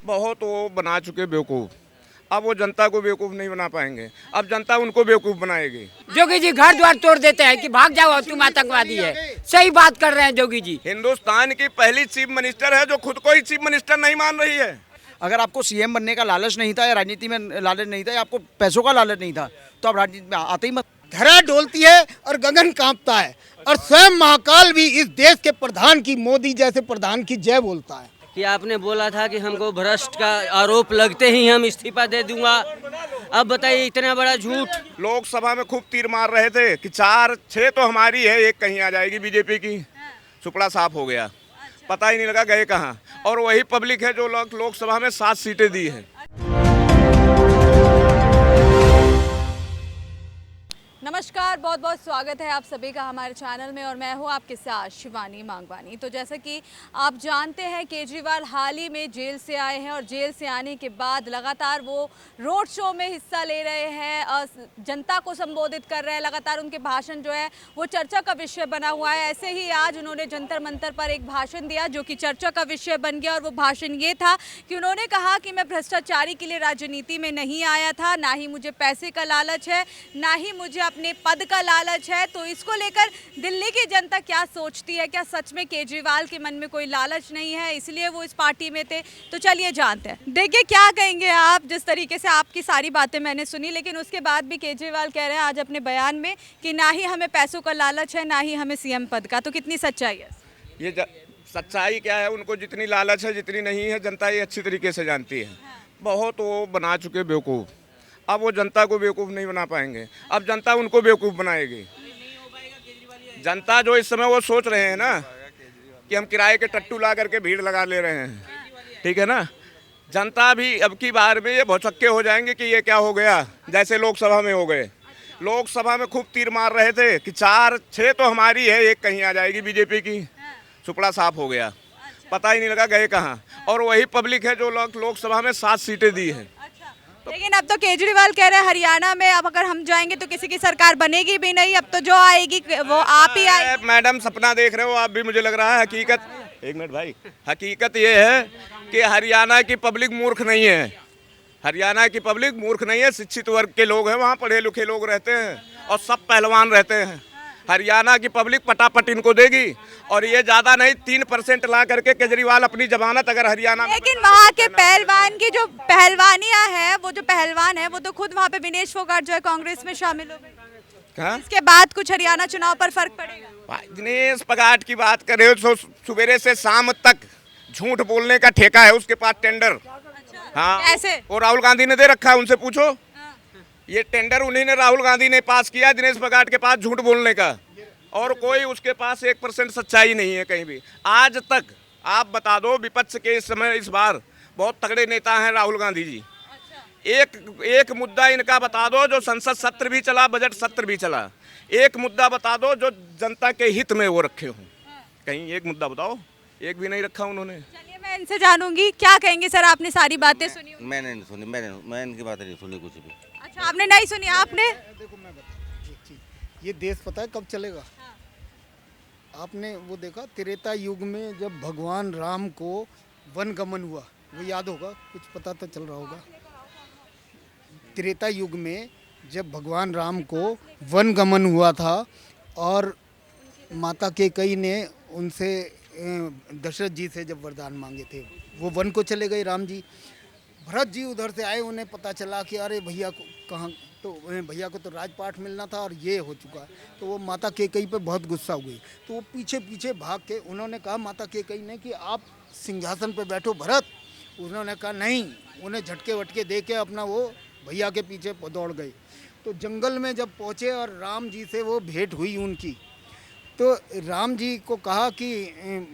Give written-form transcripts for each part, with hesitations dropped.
बहुत वो बना चुके बेवकूफ़। अब वो जनता को बेवकूफ़ नहीं बना पाएंगे, अब जनता उनको बेवकूफ़ बनाएगी। जोगी जी घर द्वार तोड़ देते हैं कि भाग जाओ तुम आतंकवादी है। सही बात कर रहे हैं जोगी जी। हिंदुस्तान की पहली चीफ मिनिस्टर है जो खुद को ही चीफ मिनिस्टर नहीं मान रही है। अगर आपको सीएम बनने का लालच नहीं था या राजनीति में लालच नहीं था या आपको पैसों का लालच नहीं था तो आप राजनीति में आते ही मत। धरा डोलती है और गगन कांपता है और स्वयं महाकाल भी इस देश के प्रधान की, मोदी जैसे प्रधान की जय बोलता है। कि आपने बोला था कि हमको भ्रष्ट का आरोप लगते ही हम इस्तीफा दे दूंगा। अब बताइए इतना बड़ा झूठ। लोकसभा में खूब तीर मार रहे थे कि 4-6 तो हमारी है, एक कहीं आ जाएगी बीजेपी की। सुपड़ा साफ हो गया, पता ही नहीं लगा गए कहाँ। और वही पब्लिक है जो लोकसभा में 7 सीटें दी है। नमस्कार, बहुत बहुत स्वागत है आप सभी का हमारे चैनल में और मैं हूं आपके साथ शिवानी मांगवानी। तो जैसा कि आप जानते हैं केजरीवाल हाल ही में जेल से आए हैं और जेल से आने के बाद लगातार वो रोड शो में हिस्सा ले रहे हैं, जनता को संबोधित कर रहे हैं। लगातार उनके भाषण जो है वो चर्चा का विषय बना हुआ है। ऐसे ही आज उन्होंने जंतर मंतर पर एक भाषण दिया जो कि चर्चा का विषय बन गया और वो भाषण ये था कि उन्होंने कहा कि मैं भ्रष्टाचारी के लिए राजनीति में नहीं आया था, ना ही मुझे पैसे का लालच है, ना ही मुझे अपने पद का लालच है। तो इसको लेकर दिल्ली की जनता क्या सोचती है? क्या सच में केजरीवाल के मन में कोई लालच नहीं है इसलिए वो इस पार्टी में थे? तो चलिए जानते हैं। देखिए क्या कहेंगे आप। जिस तरीके से आपकी सारी बातें मैंने सुनी, लेकिन उसके बाद भी केजरीवाल कह रहे हैं आज अपने बयान में कि ना ही हमें पैसों का लालच है, ना ही हमें सीएम पद का। तो कितनी सच्चाई है? ये सच्चाई क्या है, उनको जितनी लालच है जितनी नहीं है जनता ये अच्छी तरीके से जानती है। बहुत वो बना चुके बेवकूफ़, अब वो जनता को बेवकूफ़ नहीं बना पाएंगे, अब जनता उनको बेवकूफ़ बनाएगी। जनता जो इस समय वो सोच रहे हैं ना कि हम किराए के टट्टू ला करके भीड़ लगा ले रहे हैं, ठीक है ना। जनता भी अब की बार में ये भौचक्के हो जाएंगे कि ये क्या हो गया, जैसे लोकसभा में हो गए। लोकसभा में खूब तीर मार रहे थे कि 4-6 तो हमारी है, एक कहीं आ जाएगी बीजेपी की। सुपड़ा साफ हो गया, पता ही नहीं लगा गए कहाँ। और वही पब्लिक है जो लोकसभा में 7 सीटें दी है। लेकिन अब तो केजरीवाल कह रहे हैं हरियाणा में अब अगर हम जाएंगे तो किसी की सरकार बनेगी भी नहीं, अब तो जो आएगी वो आप ही आएगी। मैडम सपना देख रहे हो आप भी, मुझे लग रहा है। हकीकत, एक मिनट भाई, हकीकत ये है कि हरियाणा की पब्लिक मूर्ख नहीं है। हरियाणा की पब्लिक मूर्ख नहीं है, शिक्षित वर्ग के लोग हैं, वहाँ पढ़े लिखे लोग रहते हैं और सब पहलवान रहते हैं। हरियाणा की पब्लिक पटापट इनको देगी और ये ज़्यादा नहीं 3% ला करके केजरीवाल अपनी जमानत अगर हरियाणा। लेकिन वहाँ के पहलवान की जो पहलवानियाँ हैं, वो जो पहलवान है वो तो खुद वहाँ पे विनेश फोगाट जो है कांग्रेस में शामिल हो गए। इसके बाद कुछ हरियाणा चुनाव पर फर्क पड़ेगा? दिनेश फोगाट की बात कर रहे हो तो सुबह से शाम तक झूठ बोलने का ठेका है उसके पास, टेंडर। हाँ, कैसे? वो राहुल गांधी ने दे रखा है, उनसे पूछो। ये टेंडर उन्हीं ने, राहुल गांधी ने पास किया दिनेश फोगाट के पास झूठ बोलने का। और कोई उसके पास 1% सच्चाई नहीं है कहीं भी आज तक। आप बता दो, विपक्ष के इस समय इस बार बहुत तगड़े नेता हैं राहुल गांधी जी। एक मुद्दा इनका बता दो जो संसद सत्र भी चला, बजट सत्र भी चला। एक मुद्दा बता दो जो जनता के हित में वो रखे हों। कहीं एक मुद्दा बताओ, एक भी नहीं रखा उन्होंने। चलिए मैं इनसे जानूंगी, क्या कहेंगे सर? आपने सारी बातें सुनी? मैंने नहीं सुनी, मैं इनकी बातें नहीं सुनी कुछ भी। अच्छा, आपने नहीं सुनी? आपने? देखो मैं बताऊं एक चीज, ये देश पता है कब चलेगा? आपने वो देखा त्रेता युग में जब भगवान राम को वन गमन हुआ, वो याद होगा, कुछ पता तो चल रहा होगा। त्रेता युग में जब भगवान राम को वन गमन हुआ था और माता कैकेयी ने उनसे दशरथ जी से जब वरदान मांगे थे, वो वन को चले गए राम जी। भरत जी उधर से आए, उन्हें पता चला कि अरे भैया को कहाँ, तो भैया को तो राजपाट मिलना था और ये हो चुका है। तो वो माता कैकेयी पे बहुत गुस्सा हुई, तो वो पीछे पीछे भाग के उन्होंने कहा माता कैकेयी ने कि आप सिंहासन पे बैठो भरत। उन्होंने कहा नहीं, उन्हें झटके वटके दे के अपना वो भैया के पीछे दौड़ गए। तो जंगल में जब पहुँचे और राम जी से वो भेंट हुई उनकी, तो राम जी को कहा कि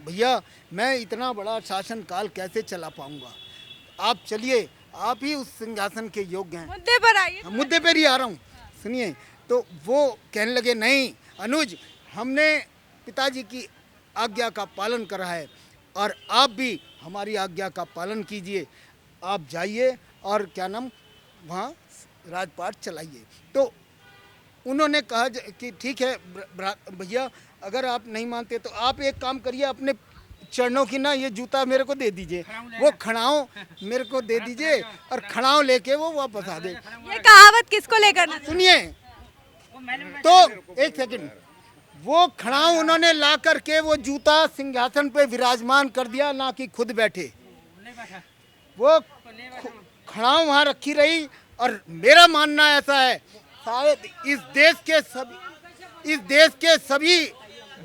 भैया मैं इतना बड़ा शासन काल कैसे चला पाऊँगा, आप चलिए, आप ही उस सिंहासन के योग्य हैं। मुद्दे पर आइए। मुद्दे पर ही आ रहा हूँ, सुनिए। तो वो कहने लगे नहीं अनुज, हमने पिताजी की आज्ञा का पालन करा है और आप भी हमारी आज्ञा का पालन कीजिए। आप जाइए और क्या नाम वहाँ राजपाट चलाइए। तो उन्होंने कहा कि ठीक है भैया, अगर आप नहीं मानते तो आप एक काम करिए, अपने चरणों की ना ये जूता मेरे को दे दीजिए, वो खड़ाओं मेरे को दे दीजिए और खड़ाओं लेके वो वापस आ दे। ये कहावत किसको लेकर ना? सुनिए तो एक सेकंड, वो खड़ाओं उन्होंने ला करके वो जूता सिंहासन पे विराजमान कर दिया, ना कि खुद बैठे। वो खड़ाओं वहाँ रखी रही। और मेरा मानना ऐसा है, शायद इस देश के सभी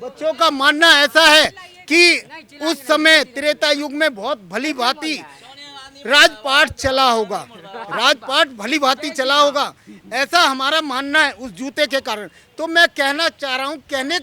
बच्चों का मानना ऐसा है कि उस समय त्रेता युग में बहुत भली भांति राजपाट चला होगा, राजपाट भली भांति चला होगा, ऐसा हमारा मानना है उस जूते के कारण। तो मैं कहना चाह रहा हूँ, कहने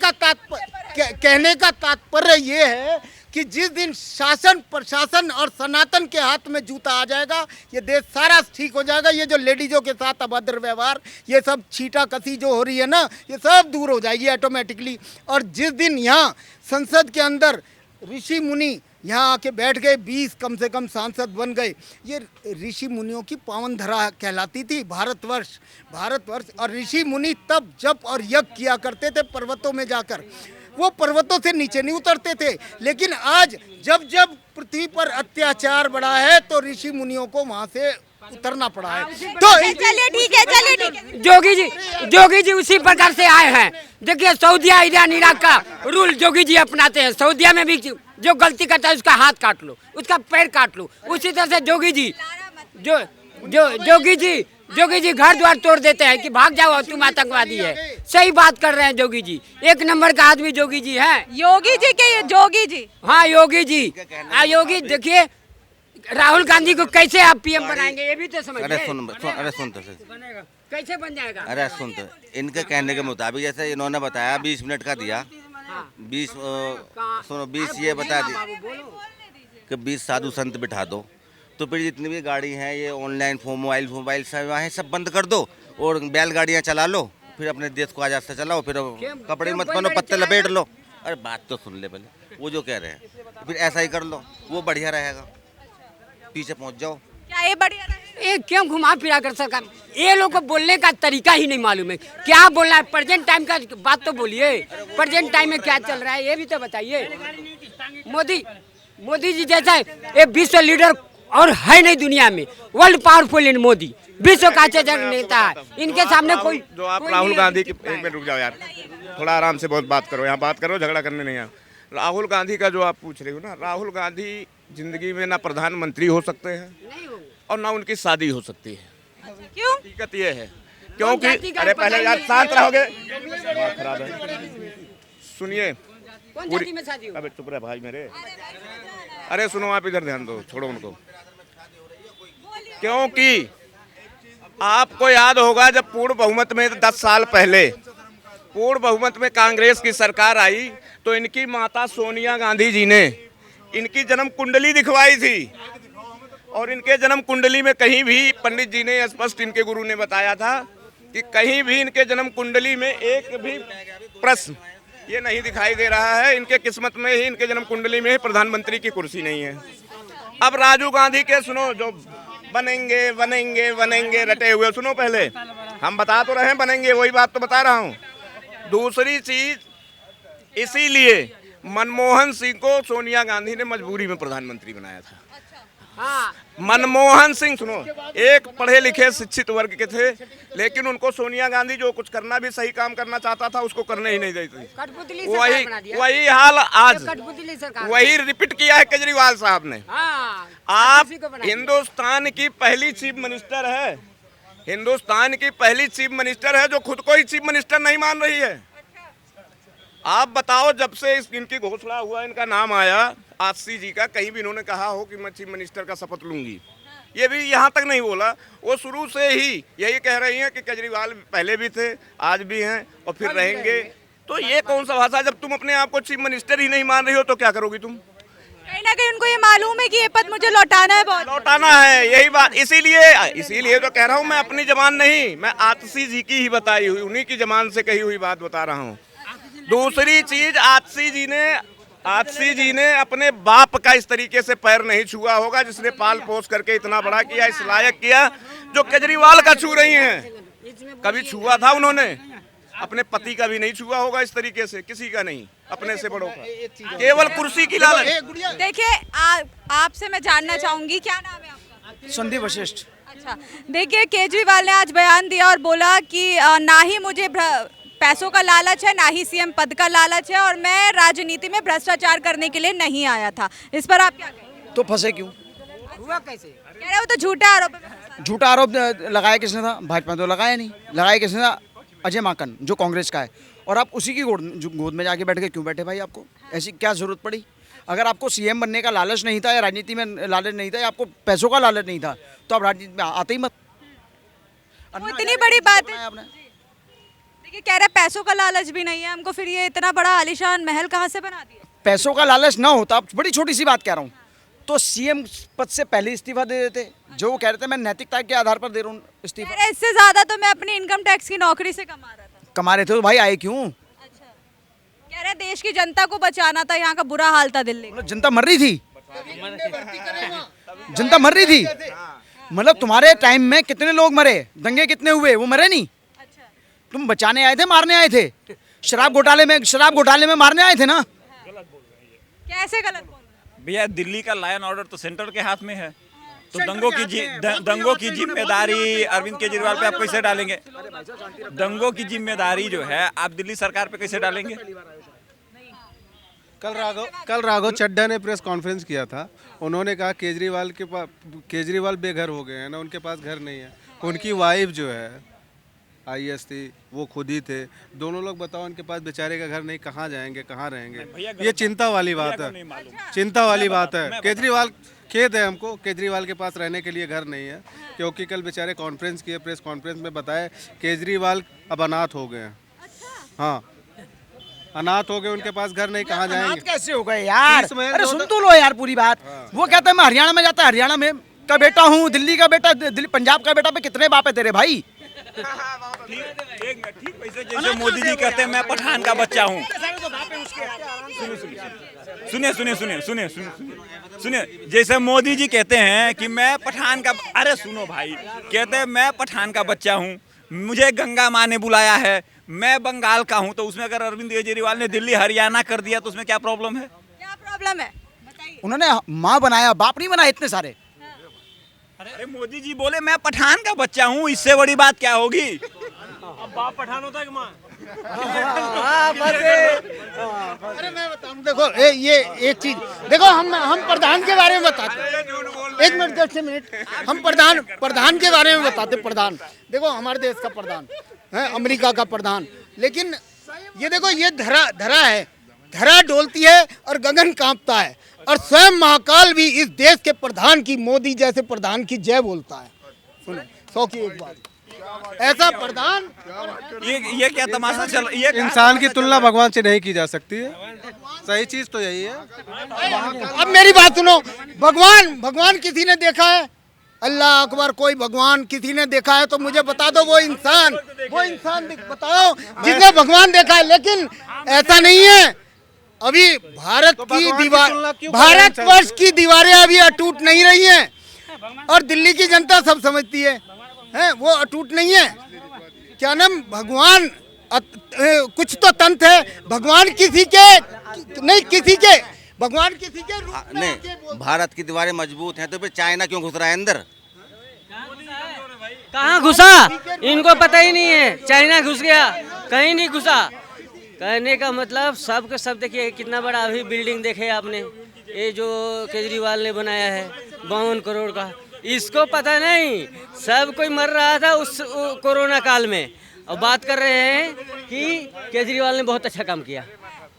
का तात्पर्य ये है कि जिस दिन शासन प्रशासन और सनातन के हाथ में जूता आ जाएगा, ये देश सारा ठीक हो जाएगा। ये जो लेडीजों के साथ अभद्र व्यवहार, ये सब छीटा कसी जो हो रही है ना, ये सब दूर हो जाएगी ऑटोमेटिकली। और जिस दिन यहाँ संसद के अंदर ऋषि मुनि यहाँ आके बैठ गए, 20 कम से कम सांसद बन गए, ये ऋषि मुनियों की पावन धरा कहलाती थी भारतवर्ष। और ऋषि मुनि तब जप और यज्ञ किया करते थे पर्वतों में जाकर, वो पर्वतों से नीचे नहीं उतरते थे। लेकिन आज जब जब पृथ्वी पर अत्याचार बढ़ा है तो ऋषि मुनियों को वहाँ से उतरना पड़ा है। तो चलिए ठीक है। जोगी जी उसी प्रकार से आए हैं। देखिए सऊदिया, ईरान, इराक का रूल जोगी जी अपनाते हैं। सऊदिया में भी जो गलती करता है उसका हाथ काट लो, उसका पैर काट लो। उसी तरह से जोगी जी घर द्वार तोड़ देते हैं कि भाग जाओ तुम आतंकवादी है। सही बात कर रहे हैं जोगी जी, एक नंबर का आदमी जोगी जी है। योगी जी के जोगी जी, हाँ योगी जी। योगी देखिए राहुल गांधी को कैसे आप पीएम बनाएंगे, ये भी तो समझिए। अरे सुन तो कैसे बन जाएगा? अरे सुन तो, इनके कहने के मुताबिक जैसे इन्होंने बताया 20 मिनट का दिया, 20 ये बता दिया कि 20 साधु संत बिठा दो, तो फिर जितनी भी गाड़ी हैं ये ऑनलाइन मोबाइल सब सब बंद कर दो और बैलगाड़ियाँ चला लो, फिर अपने देश को आजाद से चलाओ, फिर कपड़े मत पहनो, पत्ते लपेट लो। अरे बात तो सुन ले पहले, वो जो कह रहे हैं फिर ऐसा ही कर लो, वो बढ़िया रहेगा, पीछे पहुंच जाओ। क्या ये बढ़िया रहेगा? ये क्यों घुमा फिरा कर सरकार, ये लोग को बोलने का तरीका ही नहीं मालूम है। क्या बोलना है, प्रेजेंट टाइम का बात तो बोलिए, प्रेजेंट टाइम में क्या चल रहा है ये भी तो बताइए। मोदी जी जैसा ये विश्व लीडर और है नहीं दुनिया में, वर्ल्ड पावरफुल इन मोदी, विश्व का नेता है। इनके सामने कोई जो आप राहुल गांधी की, एक मिनट रुक जाओ यार, थोड़ा आराम से बहुत बात करो, यहाँ बात करो, झगड़ा करने नहीं। राहुल गांधी का जो आप पूछ रहे हो ना, राहुल गांधी जिंदगी में ना प्रधानमंत्री हो सकते हैं और ना उनकी शादी हो सकती है। क्यों? हकीकत ये है क्योंकि, अरे पहले यार शांत रहोगे, बात खराब है, सुनिए। अबे चुप रहे भाई मेरे, अरे सुनो, आप इधर ध्यान दो, छोड़ो उनको। क्योंकि आपको याद होगा जब पूर्ण बहुमत में 10 साल पहले पूर्ण बहुमत में कांग्रेस की सरकार आई तो इनकी माता सोनिया गांधी जी ने इनकी जन्म कुंडली दिखवाई थी, और इनके जन्म कुंडली में कहीं भी, पंडित जी ने स्पष्ट, इनके गुरु ने बताया था कि कहीं भी इनके जन्म कुंडली में एक भी प्रश्न ये नहीं दिखाई दे रहा है। इनके किस्मत में ही, इनके जन्म कुंडली में ही प्रधानमंत्री की कुर्सी नहीं है। अब राजीव गांधी के सुनो, जो बनेंगे रटे हुए, सुनो पहले, हम बता तो रहे हैं बनेंगे, वही बात तो बता रहा हूँ। दूसरी चीज, इसीलिए मनमोहन सिंह को सोनिया गांधी ने मजबूरी में प्रधानमंत्री बनाया था। मनमोहन सिंह सुनो, एक पढ़े लिखे शिक्षित वर्ग के थे, लेकिन उनको सोनिया गांधी जो कुछ करना भी सही काम करना चाहता था उसको करने ही नहीं देती। वही हाल आज वही रिपीट किया है केजरीवाल साहब ने। आप हिंदुस्तान की पहली चीफ मिनिस्टर है, हिंदुस्तान की पहली चीफ मिनिस्टर है जो खुद को ही चीफ मिनिस्टर नहीं मान रही है। आप बताओ, जब से इनकी घोषणा हुआ, इनका नाम आया आशी जी का, कहीं भी इन्होंने कहा हो कि मैं चीफ मिनिस्टर का शपथ लूंगी? ये भी यहाँ तक नहीं बोला। वो शुरू से ही यही कह रही हैं कि केजरीवाल पहले भी थे, आज भी हैं और फिर रहेंगे। तो ये कौन सा भाषा, जब तुम अपने आप को चीफ मिनिस्टर ही नहीं मान रही हो तो क्या करोगी तुम? कहीं ना कहीं उनको ये मालूम है कि ये पद मुझे लौटाना है, बहुत लौटाना है, यही बात। इसीलिए तो कह रहा हूँ, मैं अपनी जबान नहीं, मैं आशी जी की ही बताई हुई, उन्हीं की जबान से कही हुई बात बता रहा हूँ। दूसरी चीज, आशी जी ने अपने बाप का इस तरीके से पैर नहीं छुआ होगा, जिसने पाल पोस करके इतना बड़ा किया, इस लायक किया, जो केजरीवाल का छू रही हैं। कभी छुआ था उन्होंने? अपने पति का भी नहीं छुआ होगा इस तरीके से, किसी का नहीं, अपने से बड़ों का, केवल कुर्सी की लालच। देखिए आपसे मैं जानना चाहूंगी, क्या नाम है आपका? संदीप वशिष्ठ। अच्छा, देखिए केजरीवाल ने आज बयान दिया और बोला कि ना ही मुझे पैसों का लालच है, ना ही सीएम पद का लालच है, और मैं राजनीति में भ्रष्टाचार करने के लिए नहीं आया था। इस पर आप क्या कहेंगे? तो फंसे क्यों? हुआ कैसे? कह रहे हो तो झूठा आरोप है। झूठा आरोप लगाया किसने था? भाजपा ने तो लगाया नहीं। लगाया किसने था? अजय माकन, जो कांग्रेस का है। और आप उसी की गोद में जाके बैठ के क्यों बैठे भाई? आपको ऐसी क्या जरूरत पड़ी? अगर आपको सीएम बनने का लालच नहीं था, या राजनीति में लालच नहीं था, या आपको पैसों का लालच नहीं था, तो आप राजनीति में आते ही मत। वो इतनी बड़ी बात है। आपने देखिए कह रहे पैसों का लालच भी नहीं है हमको, फिर ये इतना बड़ा आलीशान महल कहाँ से बना दिया? पैसों का लालच ना होता, बड़ी छोटी सी बात कह रहा हूँ, तो सीएम पद से पहले इस्तीफा दे देते। जो वो कह रहे थे मैं नैतिकता के आधार पर दे रहा हूँ इस्तीफा। कह रहे इससे ज्यादा तो मैं अपनी इनकम टैक्स की नौकरी से कमा रहा था। कमा रहे थे तो भाई आए क्यों? अच्छा, कह रहे देश की जनता को बचाना था, यहाँ का बुरा हाल था दिल्ली का। जनता मर रही थी, जनता मर रही थी। मतलब तुम्हारे टाइम में कितने लोग मरे, दंगे कितने हुए, वो मरे नहीं। अच्छा, तुम बचाने आए थे, मारने आए थे। शराब घोटाले में मारने आए थे ना। कैसे गलत बोल रहे भैया, दिल्ली का लायन ऑर्डर तो सेंटर के हाथ में है, तो दंगों की जिम्मेदारी अरविंद केजरीवाल पे आप कैसे डालेंगे? दंगों की जिम्मेदारी जो है आप दिल्ली सरकार पे कैसे डालेंगे? कल राघव चड्ढा ने प्रेस कॉन्फ्रेंस किया था। उन्होंने कहा केजरीवाल बेघर हो गए हैं ना, उनके पास घर नहीं है। उनकी वाइफ जो है आईएएस थी, वो खुद ही थे। दोनों लोग बताओ, उनके पास बेचारे का घर नहीं, कहाँ जाएंगे, कहाँ रहेंगे? ये चिंता वाली बात है, चिंता वाली बात है। केजरीवाल, खेद है हमको, केजरीवाल के पास रहने के लिए घर नहीं है, क्योंकि कल बेचारे कॉन्फ्रेंस किए, प्रेस कॉन्फ्रेंस में बताए केजरीवाल अब अनाथ हो गए हैं। हाँ, अनाथ हो गए, उनके पास घर नहीं, कहाँ जाएंगे? कैसे हो गए यार? अरे सुन तो लो यार पूरी बात। वो कहता है मैं हरियाणा में जाता, हरियाणा में का बेटा हूँ, दिल्ली का बेटा, दिल्ली पंजाब का बेटा, पे कितने बाप है तेरे भाई? ठीक वैसे जैसे मोदी जी कहते हैं मैं पठान का बच्चा हूँ। सुनिए, जैसे मोदी जी कहते हैं कि मैं पठान का, अरे सुनो भाई, कहते हैं मैं पठान का बच्चा हूँ, मुझे गंगा माँ ने बुलाया है, मैं बंगाल का हूँ, तो उसमें अगर अरविंद केजरीवाल ने दिल्ली हरियाणा कर दिया तो उसमें क्या प्रॉब्लम है? क्या प्रॉब्लम है? उन्होंने माँ बनाया, बाप नहीं बनाए इतने सारे। अरे मोदी जी बोले मैं पठान का बच्चा हूँ, इससे बड़ी बात क्या होगी? अब बाप पठान होता है कि माँ? अरे मैं बताऊं, देखो ये एक चीज देखो, हम प्रधान के बारे में बताते हैं। एक मिनट, 10 मिनट, हम प्रधान के बारे में बताते। प्रधान देखो, हमारे देश का प्रधान है, अमेरिका का प्रधान। लेकिन ये देखो, ये धरा है, धरा डोलती है और गगन कांपता है, और स्वयं महाकाल भी इस देश के प्रधान की, मोदी जैसे प्रधान की जय बोलता है। सुनो, 100 की एक बात, ऐसा प्रधान। ये क्या तमाशा चल, ये इंसान की तुलना भगवान से नहीं की जा सकती है। सही चीज तो यही है। अब मेरी बात सुनो, भगवान किसी ने देखा है? अल्लाह अकबर, कोई भगवान किसी ने देखा है तो मुझे बता दो। वो इंसान बताओ जिसने भगवान देखा है। लेकिन ऐसा नहीं है, अभी भारत की दीवार, भारतवर्ष की दीवारें अभी अटूट नहीं रही हैं, और दिल्ली की जनता सब समझती है वो अटूट नहीं है। क्या नाम, भगवान कुछ तो तंत्र है, भगवान किसी के नहीं, किसी के भगवान किसी के रूप में नहीं। भारत की दीवारें मजबूत हैं तो फिर चाइना क्यों घुस रहा है अंदर? कहाँ घुसा इनको पता ही नहीं है। चाइना घुस गया, कहीं नहीं घुसा। कहने का मतलब सब के सब देखिए कितना बड़ा अभी बिल्डिंग देखे आपने, ये जो केजरीवाल ने बनाया है 52 करोड़ का, इसको पता नहीं। सब कोई मर रहा था उस कोरोना काल में, और बात कर रहे हैं कि केजरीवाल ने बहुत अच्छा काम किया।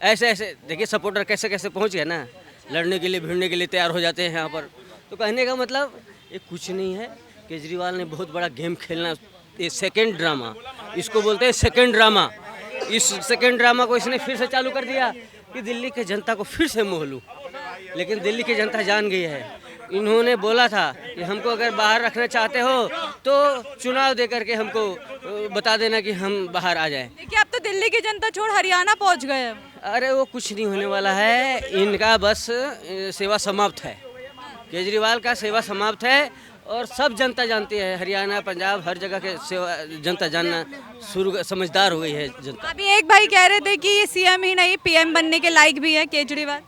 ऐसे ऐसे देखिए सपोर्टर कैसे कैसे पहुंच गए ना, लड़ने के लिए भिड़ने के लिए तैयार हो जाते हैं यहाँ पर। तो कहने का मतलब ये कुछ नहीं है, केजरीवाल ने बहुत बड़ा गेम खेलना, ये सेकेंड ड्रामा इसको बोलते हैं, सेकेंड ड्रामा। इस सेकेंड ड्रामा को इसने फिर से चालू कर दिया कि दिल्ली के जनता को फिर से मोह लूं। लेकिन दिल्ली की जनता जान गई है। इन्होंने बोला था कि हमको अगर बाहर रखना चाहते हो तो चुनाव दे करके हमको बता देना कि हम बाहर आ जाएं। देखिए अब तो दिल्ली की जनता छोड़ हरियाणा पहुंच गए हैं। अरे वो कुछ नहीं होने वाला है, इनका बस सेवा समाप्त है, केजरीवाल का सेवा समाप्त है। और सब जनता जानती है, हरियाणा पंजाब हर जगह के सेवा जनता जानना शुरू, समझदार हो गई है जनता। अभी एक भाई कह रहे थे कि ये सीएम ही नहीं पीएम बनने के लायक भी है केजरीवाल।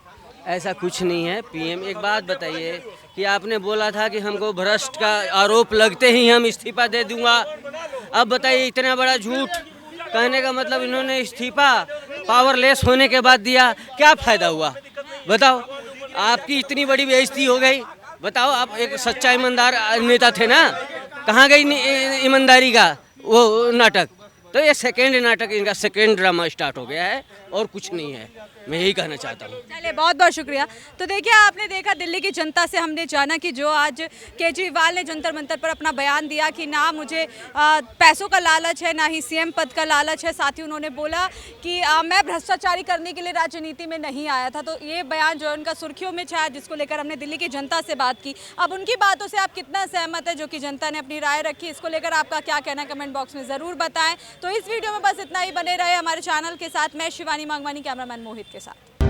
ऐसा कुछ नहीं है। पीएम, एक बात बताइए कि आपने बोला था कि हमको भ्रष्ट का आरोप लगते ही हम इस्तीफा दे दूंगा। अब बताइए, इतना बड़ा झूठ कहने का मतलब इन्होंने इस्तीफा पावरलेस होने के बाद दिया, क्या फायदा हुआ बताओ? आपकी इतनी बड़ी बेइज्जती हो गई, बताओ। आप एक सच्चा ईमानदार नेता थे ना, कहाँ गई ईमानदारी का वो नाटक? तो ये सेकेंड नाटक, इनका सेकेंड ड्रामा स्टार्ट हो गया है और कुछ नहीं है। मैं यही कहना चाहता हूँ। चलिए, बहुत बहुत शुक्रिया। तो देखिए, आपने देखा दिल्ली की जनता से हमने जाना कि जो आज केजरीवाल ने जंतर मंतर पर अपना बयान दिया कि ना मुझे पैसों का लालच है, ना ही सीएम पद का लालच है। साथ ही उन्होंने बोला कि मैं भ्रष्टाचारी करने के लिए राजनीति में नहीं आया था। तो ये बयान जो है उनका सुर्खियों में छाया, जिसको लेकर हमने दिल्ली की जनता से बात की। अब उनकी बातों से आप कितना सहमत है, जो कि जनता ने अपनी राय रखी, इसको लेकर आपका क्या कहना, कमेंट बॉक्स में ज़रूर बताएं। तो इस वीडियो में बस इतना ही। बने रहे हमारे चैनल के साथ। मैं शिवानी मांगवानी, कैमरामैन मोहित के साथ।